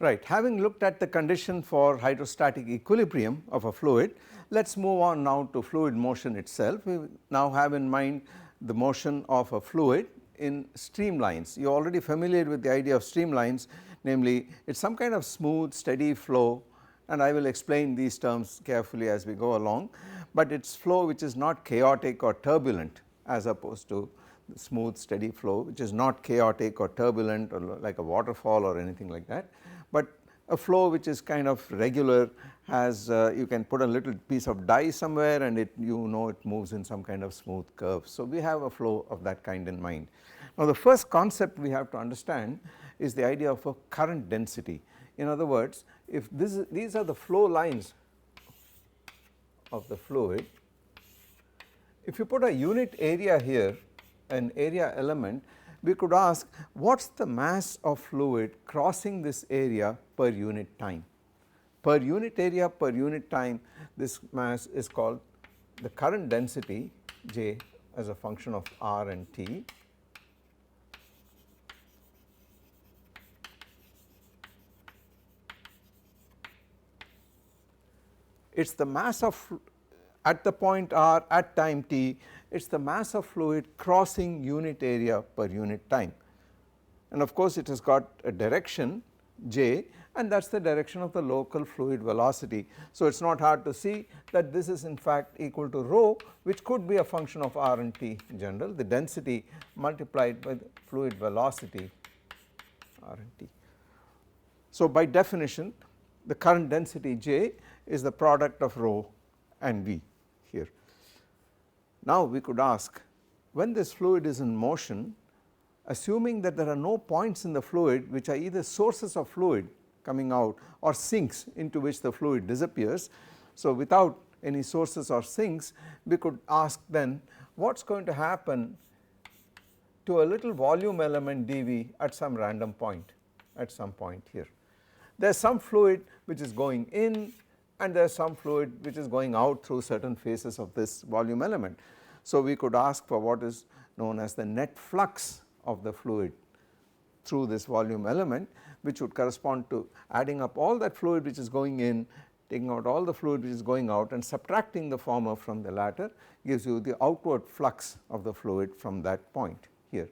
Right, having looked at the condition for hydrostatic equilibrium of a fluid, let us move on now to fluid motion itself. We now have in mind the motion of a fluid in streamlines. You are already familiar with the idea of streamlines, namely it is some kind of smooth steady flow, and I will explain these terms carefully as we go along, but it is flow which is not chaotic or turbulent as opposed to the smooth steady flow which is not chaotic or turbulent or like a waterfall or anything like that, but a flow which is kind of regular, has you can put a little piece of dye somewhere and it it moves in some kind of smooth curve. So, we have a flow of that kind in mind. Now, the first concept we have to understand is the idea of a current density. In other words, if these are the flow lines of the fluid, if you put a unit area here, an area element, we could ask what is the mass of fluid crossing this area per unit time. Per unit area per unit time, this mass is called the current density J as a function of R and T. It is the mass of at the point R at time t, it is the mass of fluid crossing unit area per unit time, and of course it has got a direction J, and that is the direction of the local fluid velocity. So, it is not hard to see that this is in fact equal to rho, which could be a function of R and T in general, the density multiplied by the fluid velocity R and T. So, by definition the current density J is the product of rho and V here. Now, we could ask, when this fluid is in motion, assuming that there are no points in the fluid which are either sources of fluid coming out or sinks into which the fluid disappears. So, without any sources or sinks, we could ask then what is going to happen to a little volume element dV at some random point, at some point here. There is some fluid which is going in and there is some fluid which is going out through certain phases of this volume element. So, we could ask for what is known as the net flux of the fluid through this volume element, which would correspond to adding up all that fluid which is going in, taking out all the fluid which is going out and subtracting the former from the latter gives you the outward flux of the fluid from that point here,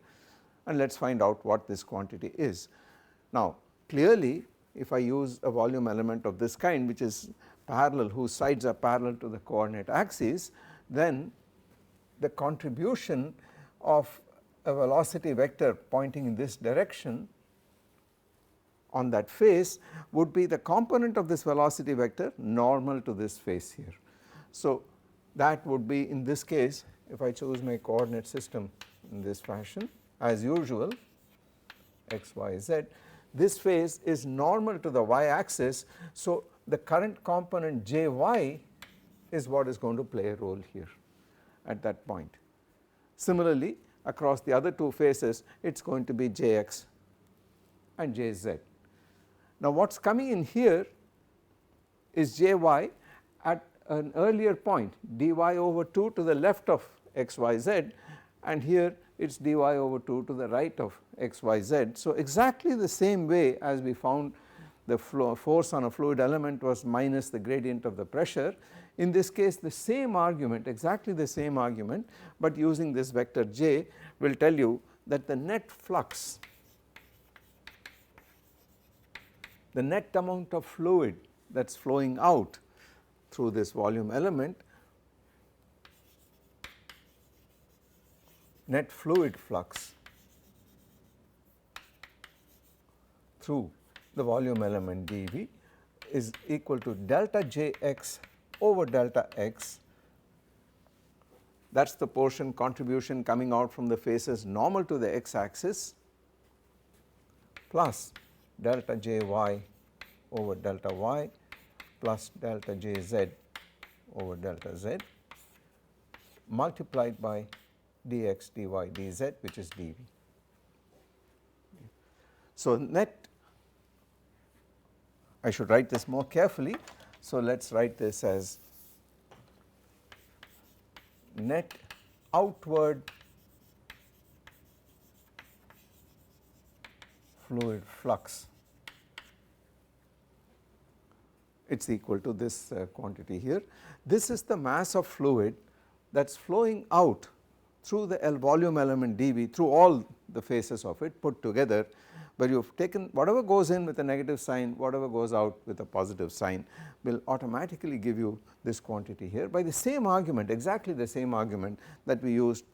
and let us find out what this quantity is. Now, clearly if I use a volume element of this kind which is parallel, whose sides are parallel to the coordinate axes, then the contribution of a velocity vector pointing in this direction on that face would be the component of this velocity vector normal to this face here. So, that would be in this case, if I choose my coordinate system in this fashion as usual x, y, z, this face is normal to the y axis. So, the current component J y is what is going to play a role here at that point. Similarly, across the other two faces it is going to be Jx and Jz. Now, what is coming in here is Jy at an earlier point, dy over 2 to the left of xyz, and here it is dy over 2 to the right of xyz. So, exactly the same way as we found the force on a fluid element was minus the gradient of the pressure. In this case the same argument, exactly the same argument, but using this vector j will tell you that the net flux, the net amount of fluid that is flowing out through this volume element, net fluid flux through the volume element dV is equal to delta Jx over delta x. That is the portion contribution coming out from the faces normal to the x axis, plus delta Jy over delta y plus delta Jz over delta z multiplied by dx dy dz, which is dV. So, net, I should write this more carefully. So, let us write this as net outward fluid flux it is equal to this quantity here. This is the mass of fluid that is flowing out through the volume element dV through all the faces of it put together, where you have taken whatever goes in with a negative sign, whatever goes out with a positive sign will automatically give you this quantity here by the same argument, exactly the same argument that we used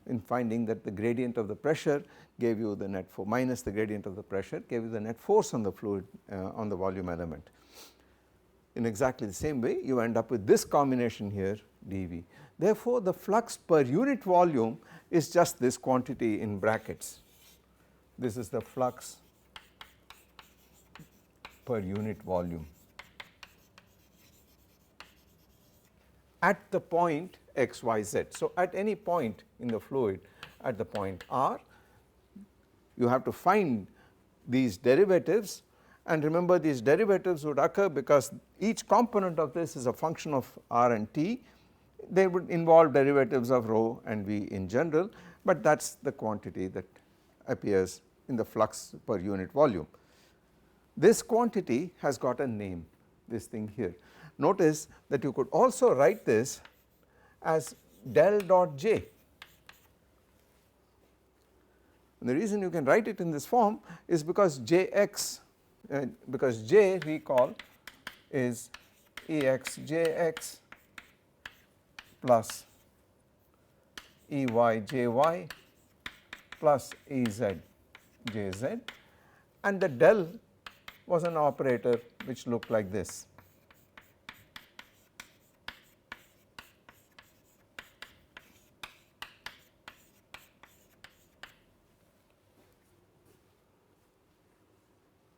in finding that the gradient of the pressure gave you the net force minus the gradient of the pressure gave you the net force on the fluid on the volume element. In exactly the same way you end up with this combination here dV. Therefore, the flux per unit volume is just this quantity in brackets. This is the flux per unit volume at the point x, y, z. So, at any point in the fluid at the point r, you have to find these derivatives, and remember these derivatives would occur because each component of this is a function of r and t. They would involve derivatives of rho and v in general, but that is the quantity that appears in the flux per unit volume. This quantity has got a name, this thing here. Notice that you could also write this as del dot j. And the reason you can write it in this form is because jx, because j recall is Ex jx plus Ey jy plus Ez jz, and the del was an operator which looked like this.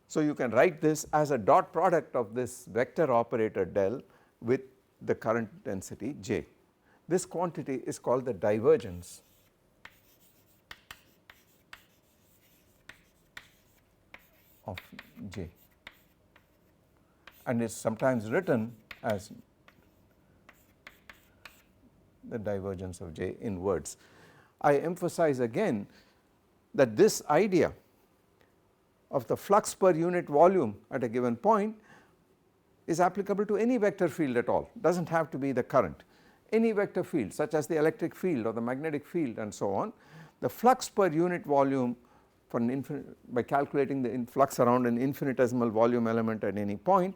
So, you can write this as a dot product of this vector operator del with the current density j. This quantity is called the divergence of j, and is sometimes written as the divergence of j in words. I emphasize again that this idea of the flux per unit volume at a given point is applicable to any vector field at all, does not have to be the current. Any vector field such as the electric field or the magnetic field and so on, the flux per unit volume for an by calculating the flux around an infinitesimal volume element at any point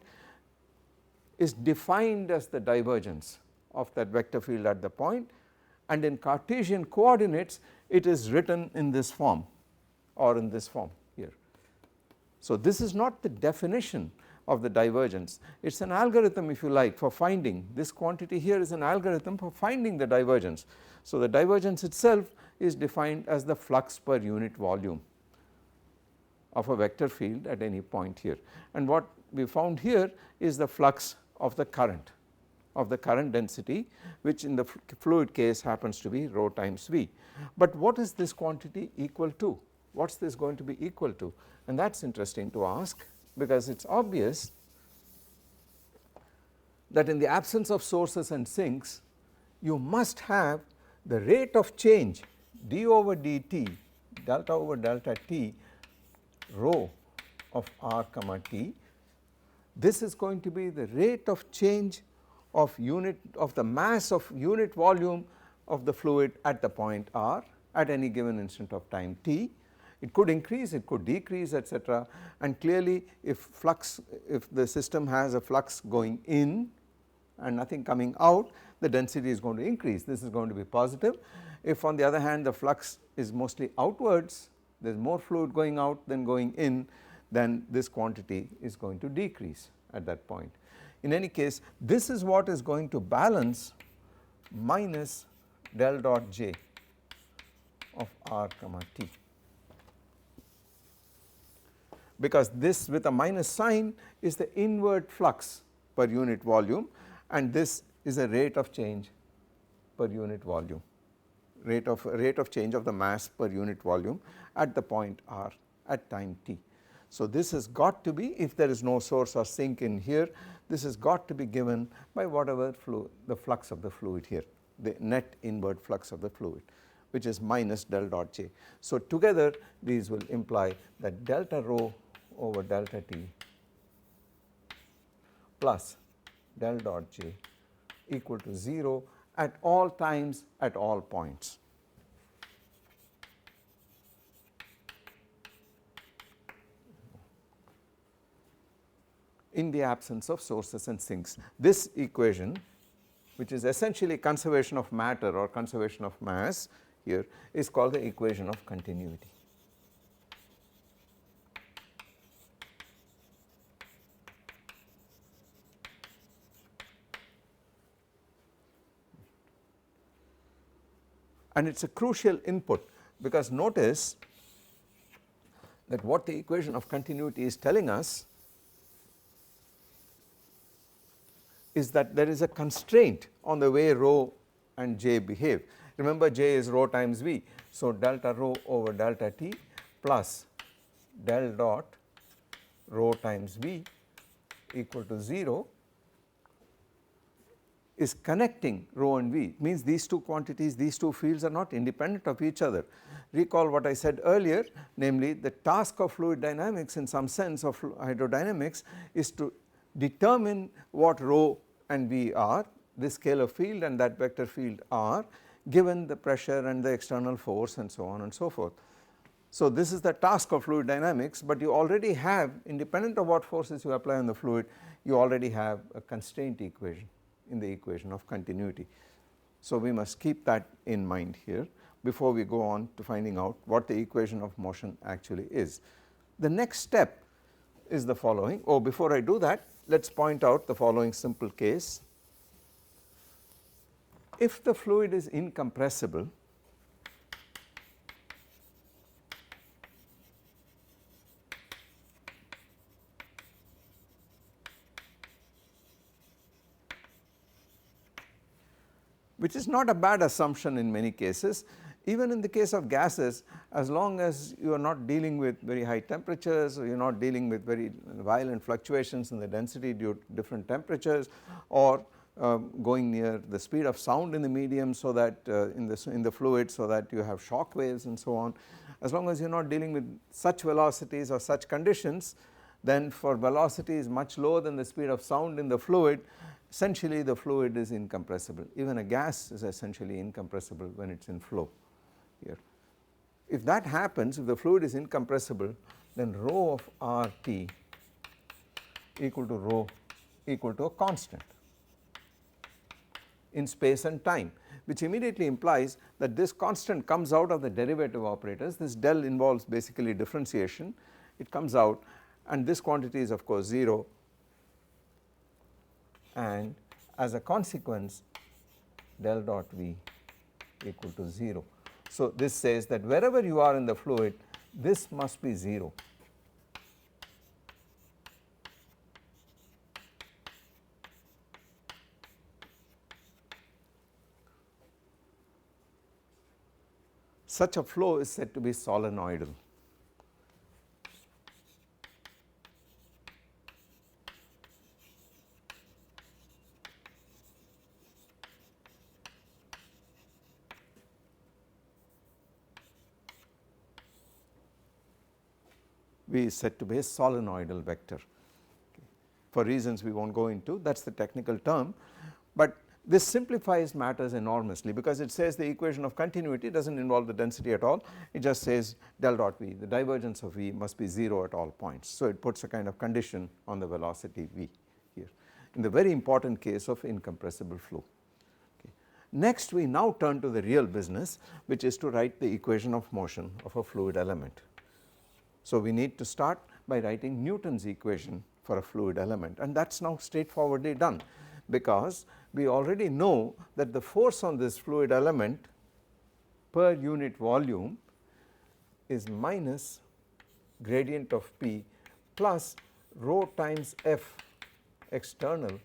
is defined as the divergence of that vector field at the point, and in Cartesian coordinates it is written in this form or in this form here. So, this is not the definition of the divergence, it is an algorithm if you like for finding this quantity here is an algorithm for finding the divergence. So, the divergence itself is defined as the flux per unit volume of a vector field at any point here, and what we found here is the flux of the current density, which in the fluid case happens to be rho times v. But what is this quantity equal to? What is this going to be equal to? And that is interesting to ask, because it is obvious that in the absence of sources and sinks you must have the rate of change d over dt delta over delta t rho of r comma t. This is going to be the rate of change of the mass of unit volume of the fluid at the point r at any given instant of time t. It could increase, it could decrease, etc., and clearly if the system has a flux going in and nothing coming out, the density is going to increase, this is going to be positive. If on the other hand the flux is mostly outwards, there is more fluid going out than going in, then this quantity is going to decrease at that point. In any case, this is what is going to balance minus del dot j of r comma t, because this with a minus sign is the inward flux per unit volume, and this is a rate of change per unit volume, rate of change of the mass per unit volume at the point r at time t. So, this has got to be, if there is no source or sink in here, this has got to be given by whatever the flux of the fluid here, the net inward flux of the fluid, which is minus del dot j. So, together these will imply that delta rho over delta t plus del dot J equal to 0 at all times at all points. In the absence of sources and sinks. This equation, which is essentially conservation of matter or conservation of mass here, is called the equation of continuity. And it is a crucial input, because notice that what the equation of continuity is telling us is that there is a constraint on the way rho and J behave. Remember, J is rho times V. So, delta rho over delta T plus del dot rho times V equal to 0 is connecting rho and V. It means these two quantities, these two fields are not independent of each other. Recall what I said earlier, namely the task of fluid dynamics in some sense of hydrodynamics is to determine what rho and V are, this scalar field and that vector field are, given the pressure and the external force and so on and so forth. So, this is the task of fluid dynamics, but you already have, independent of what forces you apply on the fluid, you already have a constraint equation in the equation of continuity. So, we must keep that in mind here before we go on to finding out what the equation of motion actually is. The next step is the following. Oh, before I do that, let us point out the following simple case. If the fluid is incompressible, which is not a bad assumption in many cases, even in the case of gases, as long as you are not dealing with very high temperatures, or you are not dealing with very violent fluctuations in the density due to different temperatures, or going near the speed of sound in the medium, so that in the fluid, so that you have shock waves and so on. As long as you are not dealing with such velocities or such conditions, then for velocities much lower than the speed of sound in the fluid, essentially the fluid is incompressible. Even a gas is essentially incompressible when it is in flow here. If that happens, if the fluid is incompressible, then rho of RT equal to rho equal to a constant in space and time, which immediately implies that this constant comes out of the derivative operators. This del involves basically differentiation. It comes out, and this quantity is of course 0, and as a consequence del dot V equal to 0. So, this says that wherever you are in the fluid, this must be 0. Such a flow is said to be solenoidal. V is said to be a solenoidal vector. For reasons we will not go into, that is the technical term, but this simplifies matters enormously, because it says the equation of continuity does not involve the density at all. It just says del dot V, the divergence of V must be 0 at all points. So, it puts a kind of condition on the velocity V here in the very important case of incompressible flow. Next, we now turn to the real business, which is to write the equation of motion of a fluid element. So, we need to start by writing Newton's equation for a fluid element, and that is now straightforwardly done, because we already know that the force on this fluid element per unit volume is minus gradient of P plus rho times F external,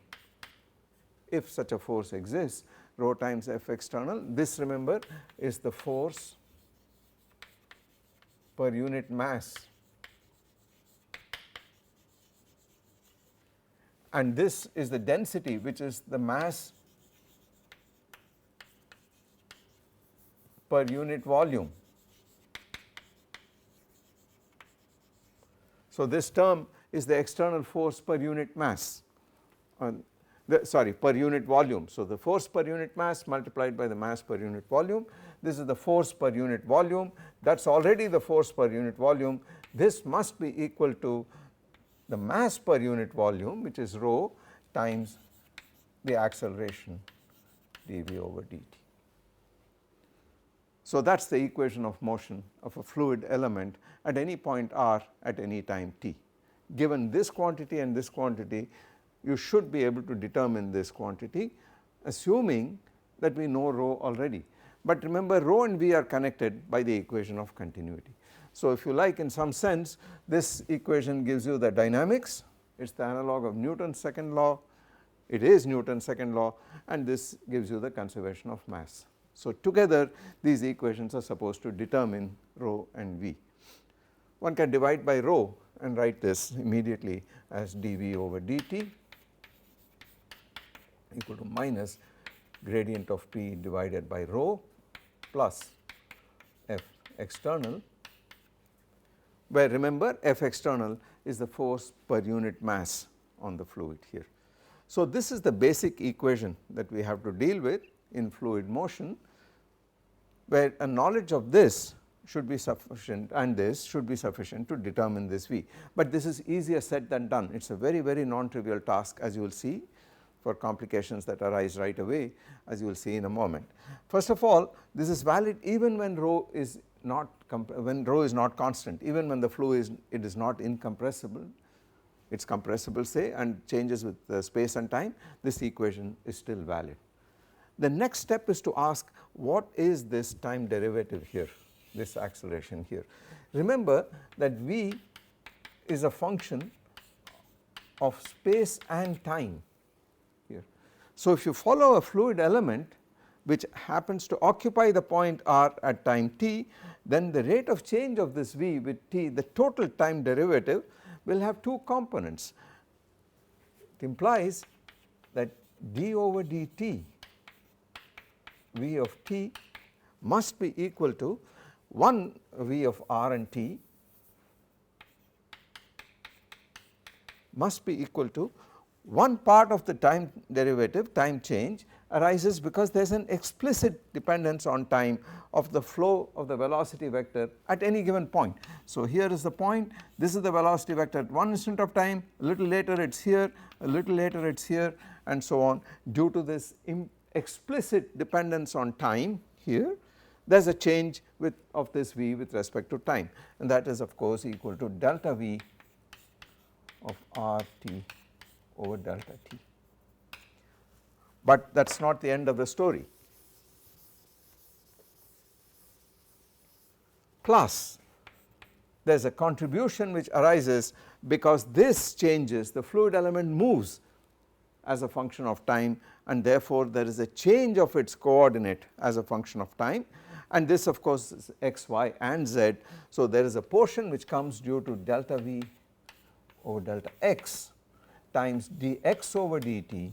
if such a force exists, rho times F external. This, remember, is the force per unit mass, and this is the density, which is the mass per unit volume. So, this term is the external force per unit mass. per unit volume. So, the force per unit mass multiplied by the mass per unit volume, this is the force per unit volume, that is already the force per unit volume. This must be equal to the mass per unit volume, which is rho times the acceleration dV over dt. So, that is the equation of motion of a fluid element at any point r at any time t. Given this quantity and this quantity, you should be able to determine this quantity, assuming that we know rho already. But remember, rho and v are connected by the equation of continuity. So, if you like, in some sense, this equation gives you the dynamics, it is the analog of Newton's second law, it is Newton's second law, and this gives you the conservation of mass. So, together these equations are supposed to determine rho and v. One can divide by rho and write this immediately as dV over dt equal to minus gradient of P divided by rho plus F external, where remember F external is the force per unit mass on the fluid here. So, this is the basic equation that we have to deal with in fluid motion, where a knowledge of this should be sufficient and this should be sufficient to determine this V, but this is easier said than done. It is a very non-trivial task, as you will see, for complications that arise right away, as you will see in a moment. First of all, this is valid even when rho is not constant, even when the flow is not incompressible, it is compressible say and changes with space and time, this equation is still valid. The next step is to ask, what is this time derivative here, this acceleration here. Remember that V is a function of space and time here. So, if you follow a fluid element which happens to occupy the point r at time t, then the rate of change of this V with t, the total time derivative, will have two components. It implies that d over dt V of t must be equal to 1 V of r and t must be equal to one part of the time derivative, time change, arises because there is an explicit dependence on time of the flow of the velocity vector at any given point. So, here is the point, this is the velocity vector at one instant of time, a little later it is here, a little later it is here, and so on. Due to this explicit dependence on time here, there is a change of this V with respect to time, and that is of course equal to delta V of RT over delta t. But that is not the end of the story. Plus, there is a contribution which arises because this changes, the fluid element moves as a function of time, and therefore there is a change of its coordinate as a function of time, and this of course is x, y and z. So, there is a portion which comes due to delta V over delta x times dx over dt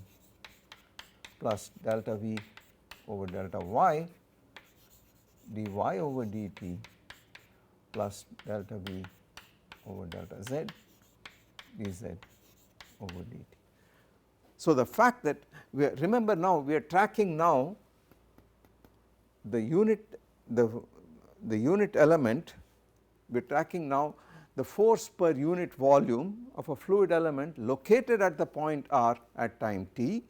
plus delta V over delta y dy over dt plus delta V over delta z dz over dt. So, the fact that remember now we are tracking now the unit element, we are tracking now the force per unit volume of a fluid element located at the point r at time t,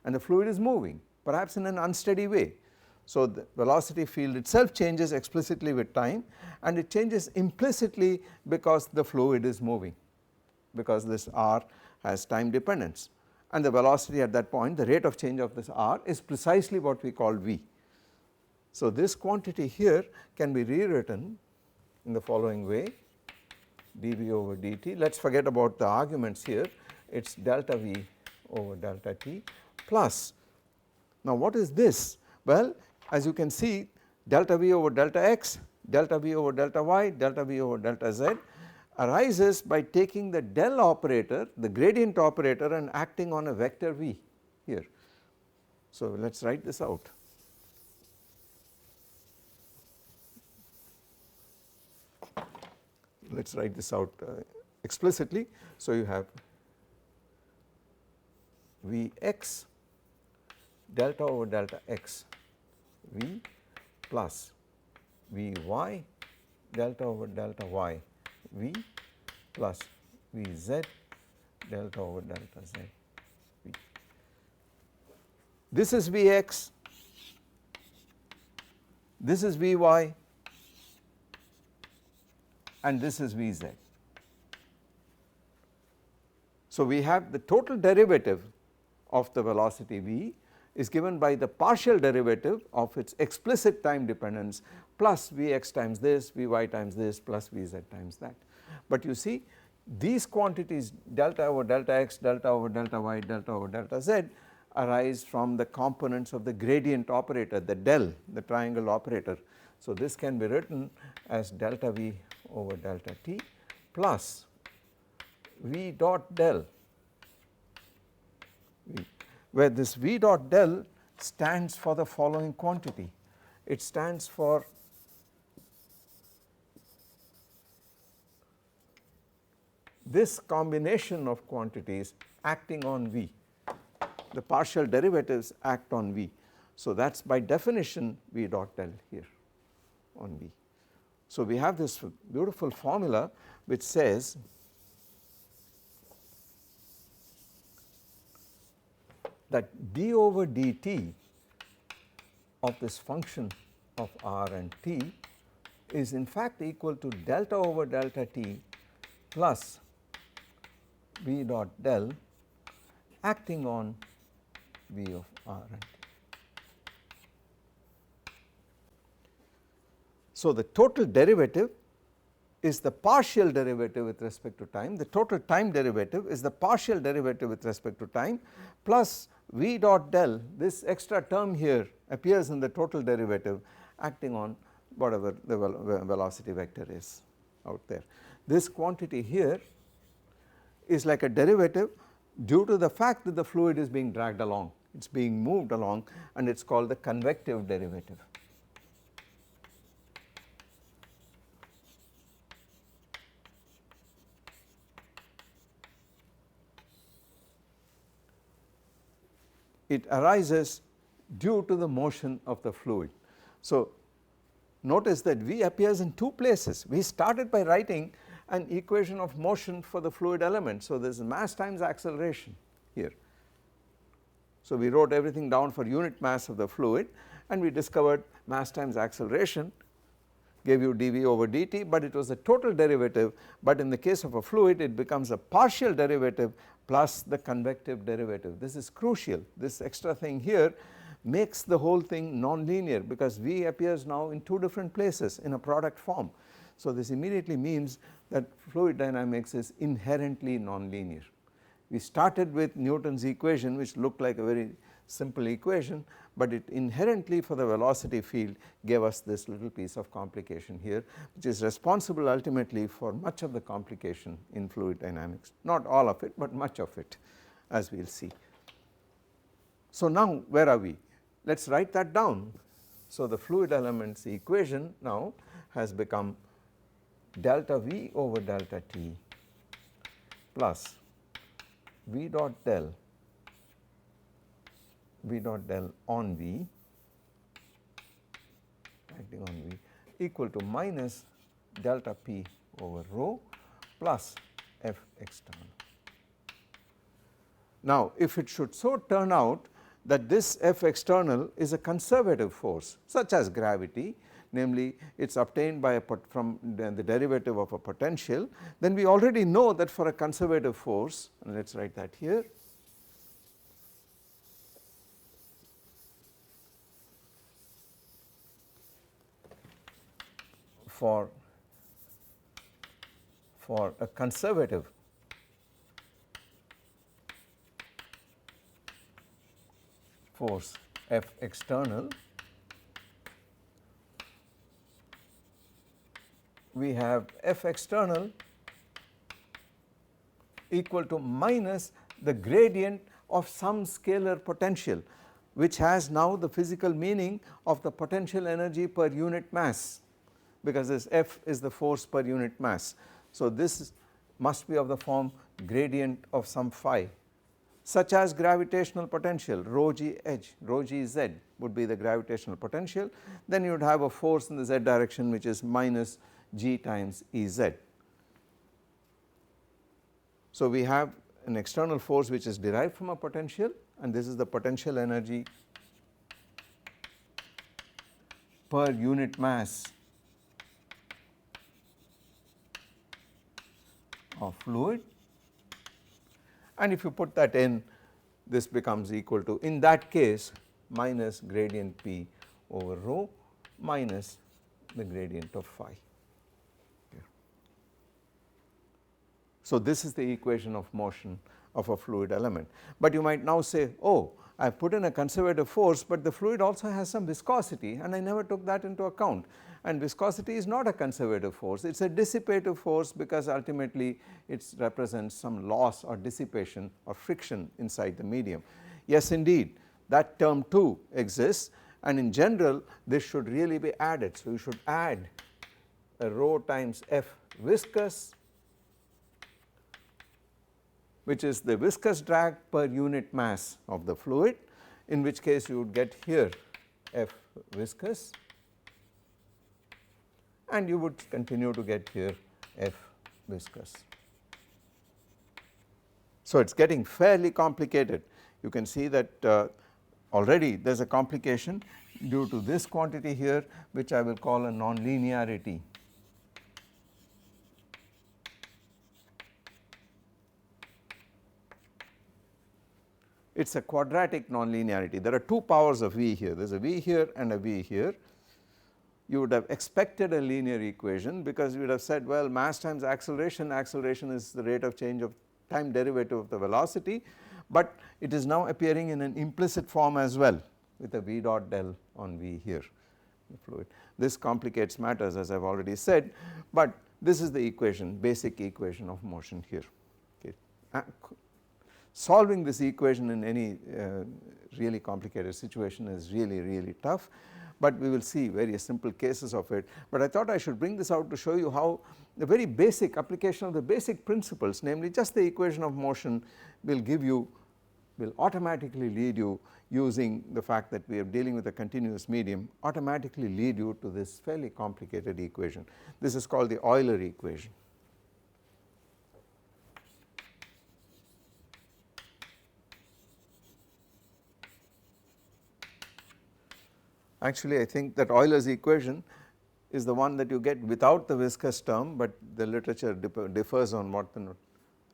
and the fluid is moving perhaps in an unsteady way. So, the velocity field itself changes explicitly with time, and it changes implicitly because the fluid is moving, because this r has time dependence, and the velocity at that point, the rate of change of this r is precisely what we call V. So, this quantity here can be rewritten in the following way: dV over dt, let us forget about the arguments here, it is delta V over delta t plus, now what is this? Well, as you can see, delta V over delta x, delta V over delta y, delta V over delta z arises by taking the del operator, the gradient operator, and acting on a vector V here. So, let us write this out. Let us write this out explicitly. So, you have Vx delta over delta x V plus Vy delta over delta y V plus Vz delta over delta z V. This is Vx, this is Vy, and this is Vz. So, we have the total derivative of the velocity v is given by the partial derivative of its explicit time dependence plus Vx times this, Vy times this plus Vz times that. But you see these quantities delta over delta x, delta over delta y, delta over delta z arise from the components of the gradient operator, the del, the triangle operator. So, this can be written as delta v over delta t plus v dot del v, where this v dot del stands for the following quantity. It stands for this combination of quantities acting on v, the partial derivatives act on v. So, that is by definition v dot del here on v. So, we have this beautiful formula which says that d over dt of this function of r and t is in fact equal to delta over delta t plus v dot del acting on v of r and t. So, the total derivative is the partial derivative with respect to time, the total time derivative is the partial derivative with respect to time plus v dot del, this extra term here appears in the total derivative acting on whatever the velocity vector is out there. This quantity here is like a derivative due to the fact that the fluid is being dragged along, it is being moved along, and it is called the convective derivative. It arises due to the motion of the fluid. So, notice that V appears in two places. We started by writing an equation of motion for the fluid element. So, there is mass times acceleration here. So, we wrote everything down for unit mass of the fluid and we discovered mass times acceleration gave you dV over dt, but it was a total derivative, but in the case of a fluid it becomes a partial derivative plus the convective derivative. This is crucial, this extra thing here makes the whole thing nonlinear because V appears now in two different places in a product form. So, this immediately means that fluid dynamics is inherently nonlinear. We started with Newton's equation which looked like a very simple equation, but it inherently for the velocity field gave us this little piece of complication here which is responsible ultimately for much of the complication in fluid dynamics, not all of it, but much of it as we will see. So, now where are we? Let us write that down. So, the fluid elements equation now has become delta V over delta T plus V dot del on V acting on V equal to minus delta P over rho plus F external. Now, if it should so turn out that this F external is a conservative force such as gravity, namely it is obtained by from the derivative of a potential, then we already know that for a conservative force, and let us write that here, for a conservative force F external, we have F external equal to minus the gradient of some scalar potential which has now the physical meaning of the potential energy per unit mass, because this F is the force per unit mass. So, this must be of the form gradient of some phi such as gravitational potential rho g h, rho g z would be the gravitational potential, then you would have a force in the z direction which is minus g times E z. So, we have an external force which is derived from a potential, and this is the potential energy per unit mass of fluid, and if you put that in, this becomes equal to, in that case, minus gradient P over rho minus the gradient of phi. So, this is the equation of motion of a fluid element, but you might now say, oh, I put in a conservative force, but the fluid also has some viscosity and I never took that into account, and viscosity is not a conservative force, it is a dissipative force because ultimately it represents some loss or dissipation or friction inside the medium. Yes, indeed, that term too exists, and in general this should really be added. So, you should add a rho times F viscous, which is the viscous drag per unit mass of the fluid, in which case you would get here F viscous, and you would continue to get here F viscous. So, it is getting fairly complicated. You can see that already there is a complication due to this quantity here, which I will call a nonlinearity. It is a quadratic nonlinearity. There are two powers of V here, there is a V here and a V here. You would have expected a linear equation because you would have said, well, mass times acceleration, acceleration is the rate of change of time derivative of the velocity, but it is now appearing in an implicit form as well with a V dot del on V here, the fluid. This complicates matters, as I have already said, but this is the equation, basic equation of motion here. Okay. Solving this equation in any really complicated situation is really tough, but we will see various simple cases of it. But I thought I should bring this out to show you how the very basic application of the basic principles, namely just the equation of motion, will give you, will automatically lead you, using the fact that we are dealing with a continuous medium, automatically lead you to this fairly complicated equation. This is called the Euler equation. Actually, I think that Euler's equation is the one that you get without the viscous term, but the literature differs on what the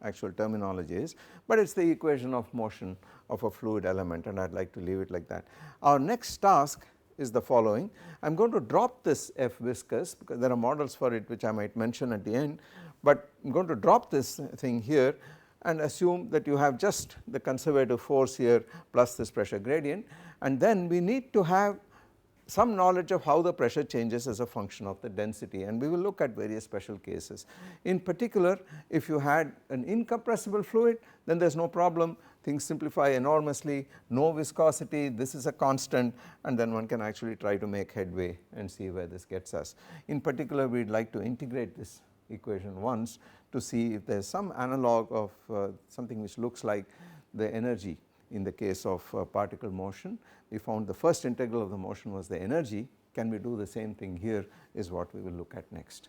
actual terminology is, but it is the equation of motion of a fluid element, and I would like to leave it like that. Our next task is the following. I am going to drop this F viscous because there are models for it which I might mention at the end, but I am going to drop this thing here and assume that you have just the conservative force here plus this pressure gradient, and then we need to have some knowledge of how the pressure changes as a function of the density, and we will look at various special cases. In particular, if you had an incompressible fluid, then there is no problem, things simplify enormously, no viscosity, this is a constant, and then one can actually try to make headway and see where this gets us. In particular, we would like to integrate this equation once to see if there is some analog of something which looks like the energy in the case of particle motion. We found the first integral of the motion was the energy. Can we do the same thing here is what we will look at next.